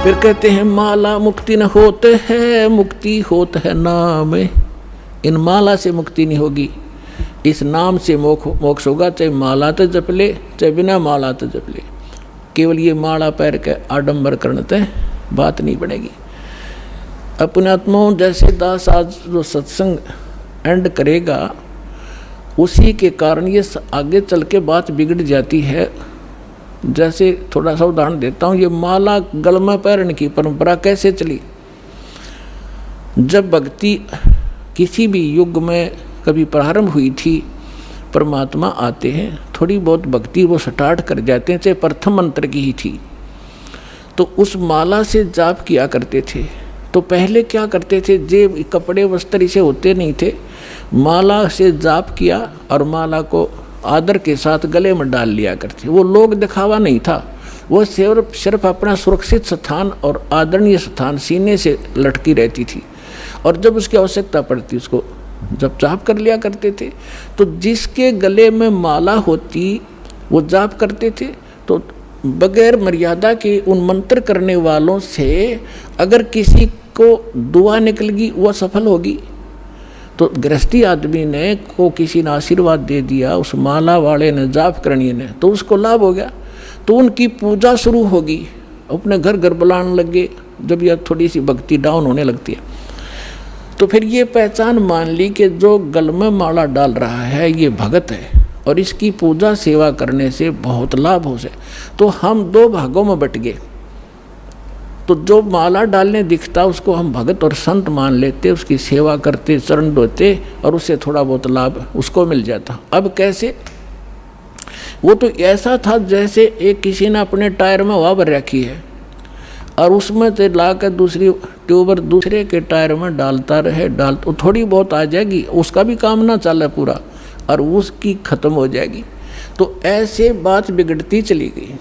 फिर कहते हैं माला मुक्ति न होते है, मुक्ति होत है नाम। इन माला से मुक्ति नहीं होगी, इस नाम से मोक्ष होगा। चाहे माला तो जप ले, चाहे बिना माला तो जप ले। केवल ये माला पैर के आडंबर करने तय बात नहीं बनेगी। अपने आत्माओं जैसे दास आज जो सत्संग एंड करेगा, उसी के कारण ये आगे चल के बात बिगड़ जाती है। जैसे थोड़ा सा उदाहरण देता हूँ, ये माला गल में पहनने की परंपरा कैसे चली। जब भक्ति किसी भी युग में कभी प्रारंभ हुई थी, परमात्मा आते हैं, थोड़ी बहुत भक्ति वो स्टार्ट कर जाते हैं, चाहे प्रथम मंत्र की ही थी, तो उस माला से जाप किया करते थे। तो पहले क्या करते थे, जे कपड़े वस्त्र इसे होते नहीं थे, माला से जाप किया और माला को आदर के साथ गले में डाल लिया करते। वो लोग दिखावा नहीं था, वो सिर्फ अपना सुरक्षित स्थान और आदरणीय स्थान सीने से लटकी रहती थी। और जब उसकी आवश्यकता पड़ती उसको जब जाप कर लिया करते थे। तो जिसके गले में माला होती वो जाप करते थे। तो बगैर मर्यादा के उन मंत्र करने वालों से अगर किसी को दुआ निकल गई, वो सफल होगी। तो गृहस्थी आदमी ने को किसी ने आशीर्वाद दे दिया, उस माला वाले ने, जाप करनी ने, तो उसको लाभ हो गया। तो उनकी पूजा शुरू होगी, अपने घर घर बुलाने लगे। जब यह थोड़ी सी भक्ति डाउन होने लगती है, तो फिर ये पहचान मान ली कि जो गल में माला डाल रहा है ये भगत है और इसकी पूजा सेवा करने से बहुत लाभ हो जाए। तो हम दो भागों में बट गए। तो जो माला डालने दिखता उसको हम भगत और संत मान लेते, उसकी सेवा करते, चरण धोते और उससे थोड़ा बहुत लाभ उसको मिल जाता। अब कैसे, वो तो ऐसा था जैसे एक किसी ने अपने टायर में हवा भर रखी है और उसमें से ला कर दूसरी ट्यूबर दूसरे के टायर में डालता रहे, तो थोड़ी बहुत आ जाएगी, उसका भी काम ना चले पूरा और उसकी खत्म हो जाएगी। तो ऐसे बात बिगड़ती चली गई।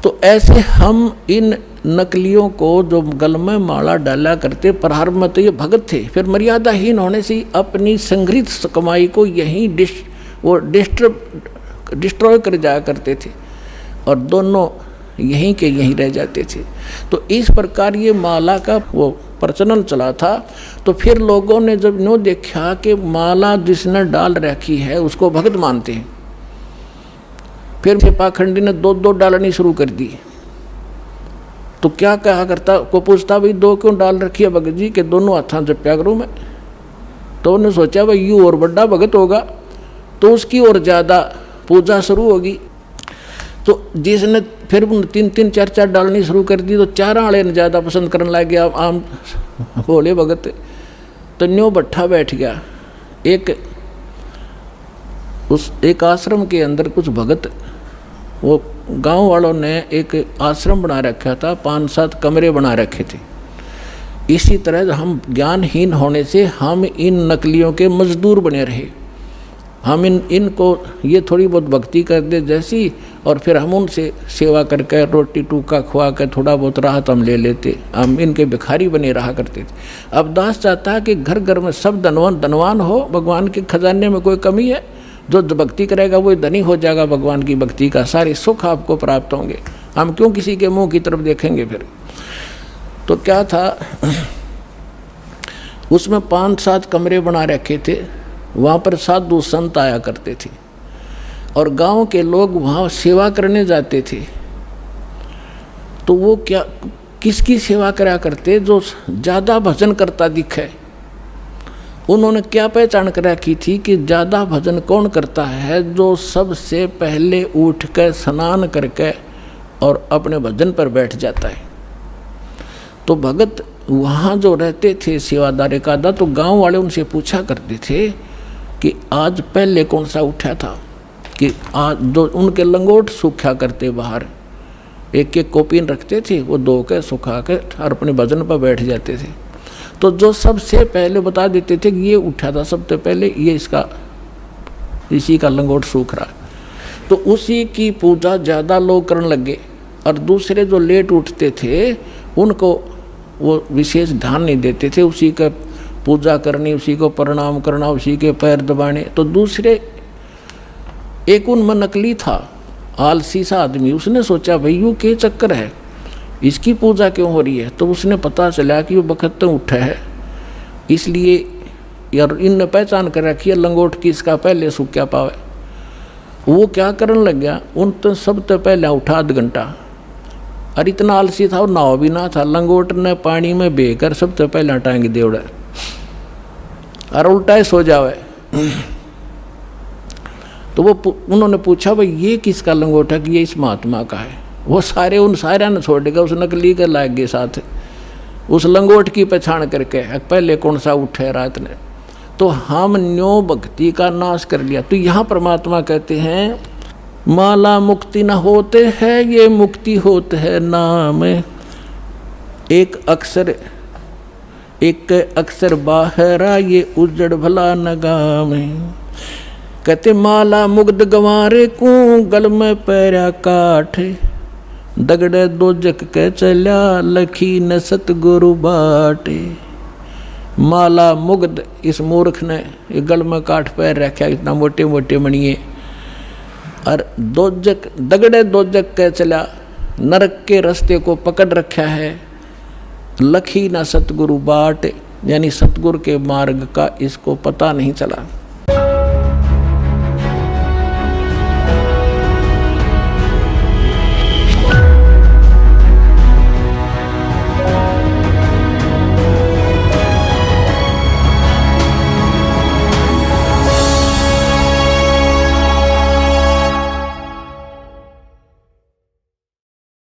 तो ऐसे हम इन नकलियों को जो गल में माला डाला करते, प्रारंभ में तो ये भगत थे, फिर मर्यादाहीन होने से अपनी संग्रहित कमाई को यहीं डिस्ट्रॉय कर जाया करते थे और दोनों यहीं के यहीं रह जाते थे। तो इस प्रकार ये माला का वो प्रचलन चला था। तो फिर लोगों ने जब नो देखा कि माला जिसने डाल रखी है उसको भगत मानते हैं, फिर से पाखंडी ने दो डालनी शुरू कर दी। तो क्या कहा करता, को पूछता भाई दो क्यों डाल रखी है भगत जी के, दोनों हाथों जप्या करूँ मैं। तो उन्होंने सोचा भाई यू और बड़ा भगत होगा तो उसकी और ज़्यादा पूजा शुरू होगी। तो जिसने फिर 3 4 डालनी शुरू कर दी, तो 4 वाले ने ज़्यादा पसंद करने लग गया आम भोले भगत। तो न्यों भट्ठा बैठ गया। एक आश्रम के अंदर कुछ भगत, वो गांव वालों ने एक आश्रम बना रखा था, 5-7 कमरे बना रखे थे। इसी तरह हम ज्ञानहीन होने से हम इन नकलियों के मजदूर बने रहे। हम इनको ये थोड़ी बहुत भक्ति कर दे जैसी, और फिर हम उनसे सेवा करके रोटी टूका खुआ कर थोड़ा बहुत राहत हम ले लेते, हम इनके भिखारी बने रहा करते थे। अब दास चाहता है कि घर घर में सब धनवान हो, भगवान के खजाने में कोई कमी है, जो भक्ति करेगा वो धनी हो जाएगा, भगवान की भक्ति का सारे सुख आपको प्राप्त होंगे। हम क्यों किसी के मुंह की तरफ देखेंगे फिर। तो क्या था, उसमें 5-7 कमरे बना रखे थे। वहाँ पर साधु संत आया करते थे और गांव के लोग वहाँ सेवा करने जाते थे। तो वो क्या किसकी सेवा करा करते, जो ज़्यादा भजन करता दिखे। उन्होंने क्या पहचान कर रखी थी कि ज़्यादा भजन कौन करता है, जो सबसे पहले उठ कर स्नान करके और अपने भजन पर बैठ जाता है। तो भगत वहाँ जो रहते थे सेवादार का, तो गांव वाले उनसे पूछा करते थे कि आज पहले कौन सा उठा था, कि आज जो उनके लंगोट सूखा करते बाहर, एक कोपीन रखते थे, वो धो के सुखा के और अपने भजन पर बैठ जाते थे। तो जो सबसे पहले बता देते थे कि ये उठा था सबसे पहले, ये इसी का लंगोट सूख रहा है। तो उसी की पूजा ज़्यादा लोग करने लगे और दूसरे जो लेट उठते थे उनको वो विशेष ध्यान नहीं देते थे। उसी का पूजा करनी, उसी को प्रणाम करना, उसी के पैर दबाने। तो दूसरे एक उनमें नकली था, आलसी सा आदमी, उसने सोचा भाई यूँ के चक्कर है इसकी पूजा क्यों हो रही है? तो उसने पता चला कि वो बखत तो उठा है, इसलिए यार इनने पहचान कर रखी है लंगोट की, इसका पहले सूख्या पावे। वो क्या करने लग गया, उन तो सब तो पहले उठा आध घंटा, और इतना आलसी था और नाव भी ना था। लंगोट ने पानी में बेकर सब तो पहले टांग दे उड़ा और उल्टा सो जावे। तो वो उन्होंने पूछा भाई ये किसका लंगोट है? कि ये इस महात्मा का है। वो सारे उन सारे ने छोड़ देगा, उस नकली के लाग गए साथ उस लंगोट की पहचान करके पहले कौन सा उठे रात ने। तो हम न्यो भक्ति का नाश कर लिया। तो यहाँ परमात्मा कहते हैं माला मुक्ति न होते है, ये मुक्ति होते है नाम। एक अक्षर बाहरा, ये उजड़ भला नगाम। कहते माला मुग्ध गंवारे को, गल में पैरा काठ। दगड़े दोजक के चल्या, लखी न सतगुरु बाटे। माला मुग्ध, इस मूर्ख ने गल में काठ पैर रखा, इतना मोटे मोटे मणिए। और दोजक, दगड़े दोजक के चला, नरक के रास्ते को पकड़ रखा है। लखी न सतगुरु बाट, यानी सतगुरु के मार्ग का इसको पता नहीं चला।